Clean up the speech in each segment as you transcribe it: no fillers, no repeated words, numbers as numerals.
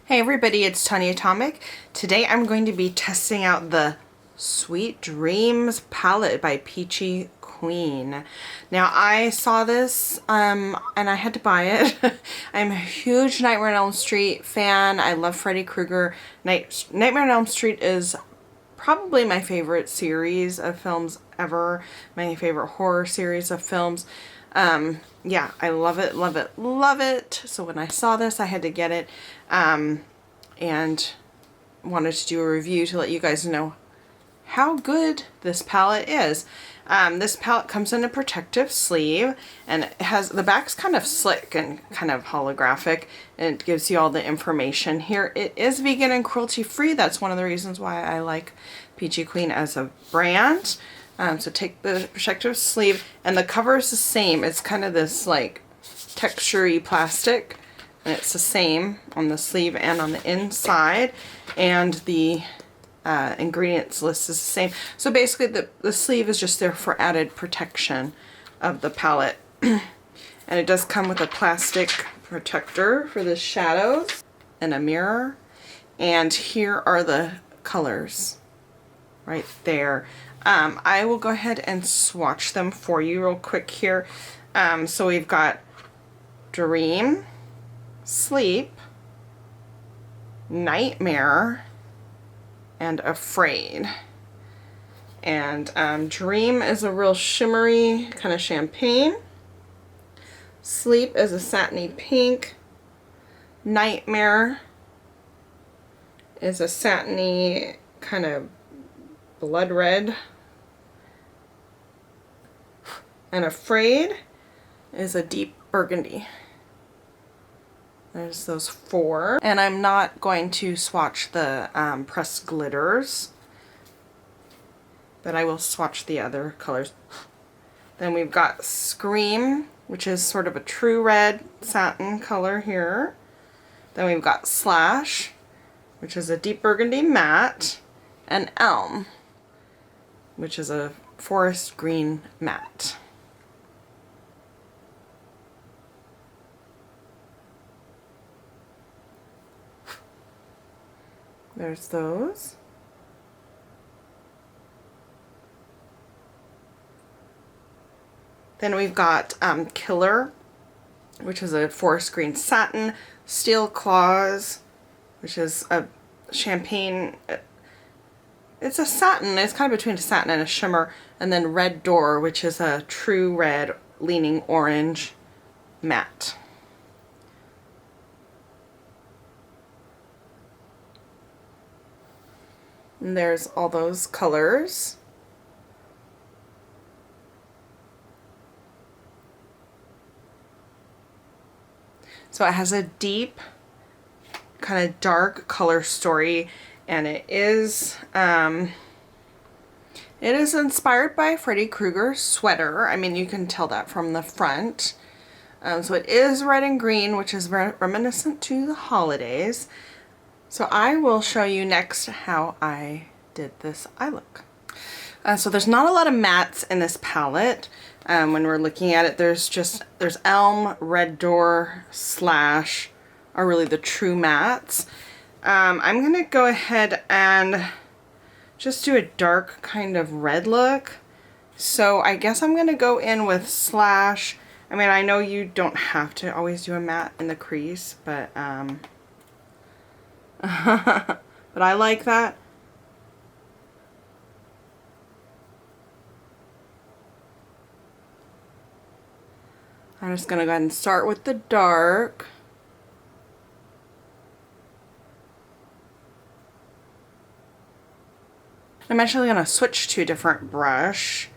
Hey everybody, it's Tanya Atomic. Today I'm going to be testing out the Sweet Dreams palette by Peachy Queen. Now I saw this and I had to buy it. I'm a huge Nightmare on Elm Street fan. I love Freddy Krueger. Nightmare on Elm Street is probably my favorite series of films ever. My favorite horror series of films. Yeah, I love it, love it, love it. So when I saw this, I had to get it, and wanted to do a review to let you guys know how good this palette is. This palette comes in a protective sleeve, and it has, the back's kind of slick and kind of holographic, and it gives you all the information here. It is vegan and cruelty free. That's one of the reasons why I like Peachy Queen as a brand. So take the protective sleeve, and the cover is the same. It's kind of this like texture-y plastic, and it's the same on the sleeve and on the inside, and the ingredients list is the same. So basically the sleeve is just there for added protection of the palette. And it does come with a plastic protector for the shadows and a mirror, and here are the colors right there. I will go ahead and swatch them for you real quick here. So we've got Dream, Sleep, Nightmare, and Afraid. And Dream is a real shimmery kind of champagne. Sleep is a satiny pink. Nightmare is a satiny kind of blood red. And Afraid is a deep burgundy. There's those four. And I'm not going to swatch the pressed glitters, but I will swatch the other colors. Then we've got Scream, which is sort of a true red satin color here. Then we've got Slash, which is a deep burgundy matte, and Elm, which is a forest green matte. There's those. Then we've got Killer, which is a forest green satin, Steel Claws, which is a champagne, it's a satin, it's kind of between a satin and a shimmer, and then Red Door, which is a true red leaning orange matte. And there's all those colors. So it has a deep, kind of dark color story, and it is inspired by Freddy Krueger's sweater. I mean, you can tell that from the front. So it is red and green, which is reminiscent to the holidays. So I will show you next how I did this eye look. So there's not a lot of mattes in this palette. When we're looking at it, there's Elm, Red Door, Slash are really the true mattes. I'm gonna go ahead and just do a dark kind of red look. So I guess I'm gonna go in with Slash. I mean, I know you don't have to always do a matte in the crease, but but I like that. I'm just gonna go ahead and start with the dark. I'm actually gonna switch to a different brush.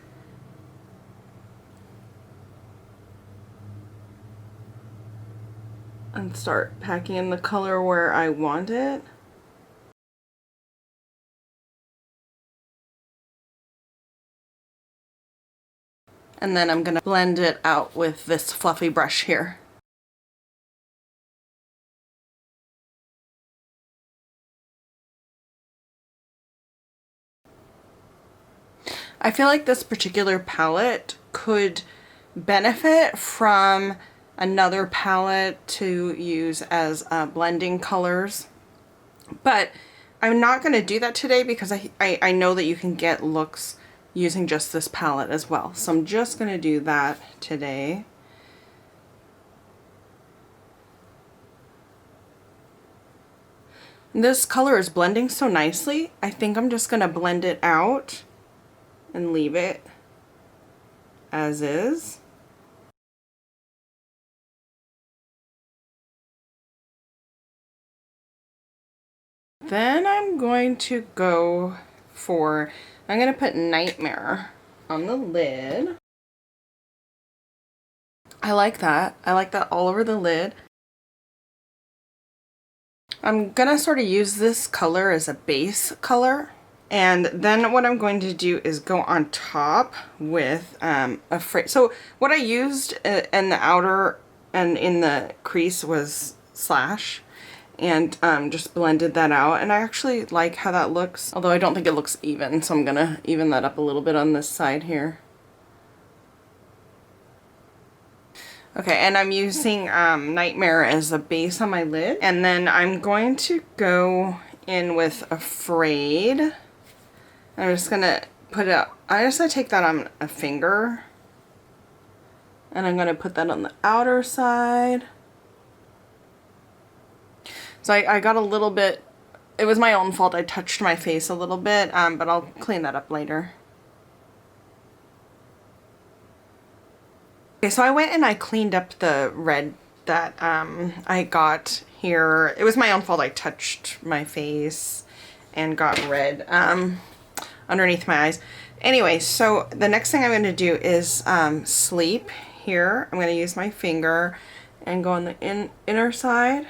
And start packing in the color where I want it. And then I'm gonna blend it out with this fluffy brush here. I feel like this particular palette could benefit from another palette to use as blending colors But I'm not going to do that today because I know that you can get looks using just this palette as well. So I'm just going to do that today. This color is blending so nicely. I think I'm just going to blend it out and leave it as is. Then I'm going to go for, I'm going to put Nightmare on the lid. I like that. I like that all over the lid. I'm gonna sort of use this color as a base color, and then what I'm going to do is go on top with so what I used in the outer and in the crease was Slash, and just blended that out, and I actually like how that looks, although I don't think it looks even, so I'm gonna even that up a little bit on this side here. Okay, and I'm using Nightmare as a base on my lid. And then I'm going to go in with Afraid. I'm just going to put it, I'm just going to take that on a finger. And I'm going to put that on the outer side. So I got a little bit, it was my own fault. I touched my face a little bit, but I'll clean that up later. Okay, so I went and I cleaned up the red that I got here. It was my own fault. I touched my face and got red underneath my eyes. Anyway, so the next thing I'm going to do is Sleep here. I'm going to use my finger and go on the inner side.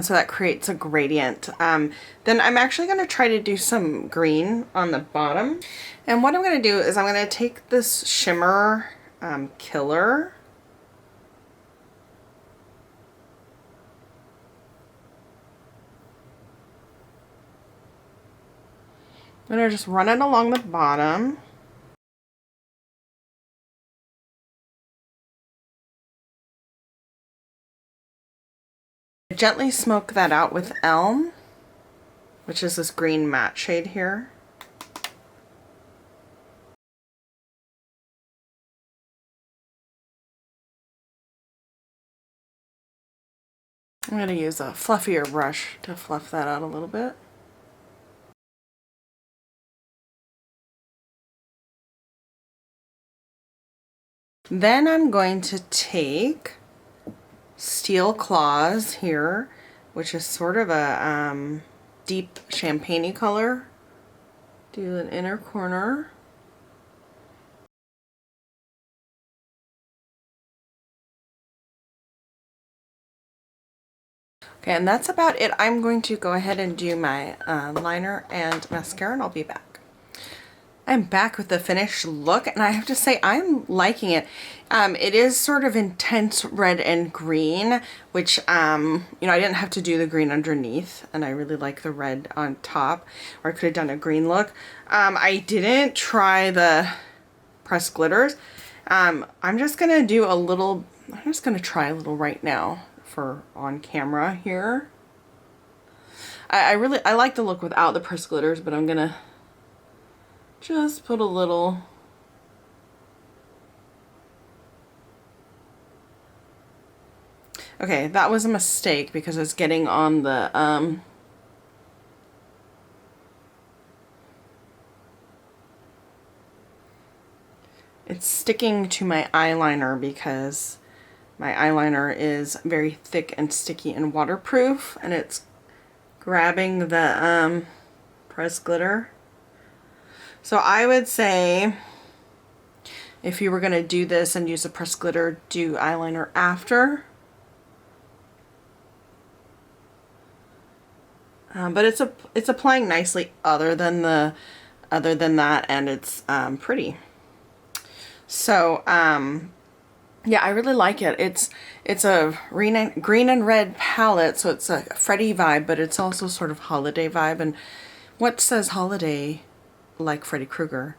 So that creates a gradient. Then I'm actually going to try to do some green on the bottom. And what I'm going to do is I'm going to take this shimmer Killer. I'm going to just run it along the bottom. Gently smoke that out with Elm, which is this green matte shade here. I'm going to use a fluffier brush to fluff that out a little bit. Then I'm going to take Steel Claws here, which is sort of a deep champagne-y color. Do an inner corner. Okay, and that's about it. I'm going to go ahead and do my liner and mascara, and I'll be back. I'm back with the finished look, and I have to say I'm liking it. It is sort of intense red and green, which, you know, I didn't have to do the green underneath, and I really like the red on top, or I could have done a green look. I didn't try the pressed glitters. I'm just going to do a little, I'm just going to try a little right now for on camera here. I like the look without the pressed glitters, but I'm going to just put a little. Okay, that was a mistake because it's getting on the it's sticking to my eyeliner because my eyeliner is very thick and sticky and waterproof, and it's grabbing the pressed glitter. So I would say if you were going to do this and use a pressed glitter, do eyeliner after. But it's applying nicely other than that, and it's pretty. So yeah, I really like it. It's a green and red palette, so it's a Freddy vibe, but it's also sort of holiday vibe. And what says holiday like Freddy Krueger?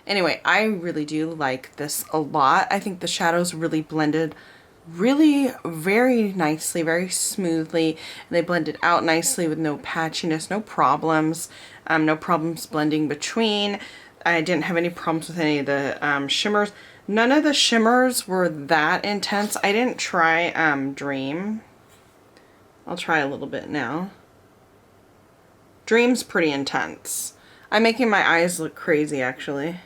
Anyway, I really do like this a lot. I think the shadows really blended really very nicely, very smoothly, and they blended out nicely with no patchiness, no problems, no problems blending between. I didn't have any problems with any of the shimmers. None of the shimmers were that intense. I didn't try Dream. I'll try a little bit now. Dream's pretty intense. I'm making my eyes look crazy, actually.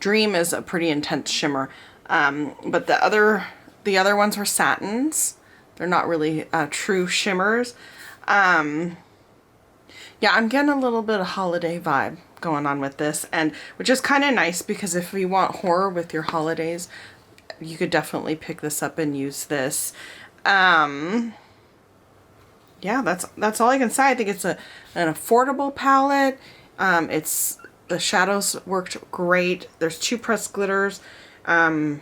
Dream is a pretty intense shimmer, but the other ones were satins. They're not really true shimmers. Yeah, I'm getting a little bit of holiday vibe going on with this, and which is kind of nice because if you want horror with your holidays, you could definitely pick this up and use this. Yeah, that's all I can say. I think it's an affordable palette. The shadows worked great. There's 2 pressed glitters. I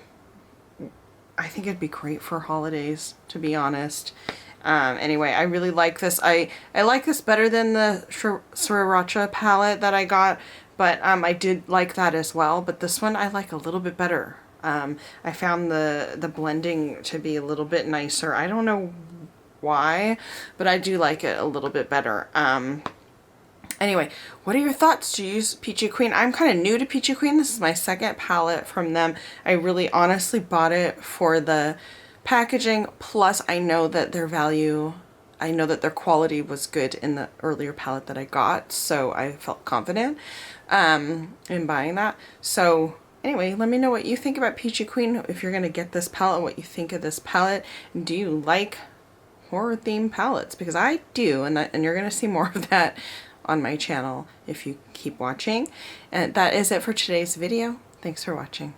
think it'd be great for holidays, to be honest. Anyway, I really like this. I like this better than the Sriracha palette that I got, but I did like that as well. But this one I like a little bit better. I found the blending to be a little bit nicer. I don't know why, but I do like it a little bit better. Anyway, what are your thoughts? Do you use Peachy Queen? I'm kind of new to Peachy Queen. This is my second palette from them. I really honestly bought it for the packaging, plus I know that their value, I know that their quality was good in the earlier palette that I got, so I felt confident in buying that. So anyway, let me know what you think about Peachy Queen, if you're going to get this palette, what you think of this palette. Do you like horror themed palettes? Because I do, and you're going to see more of that on my channel if you keep watching. And that is it for today's video. Thanks for watching.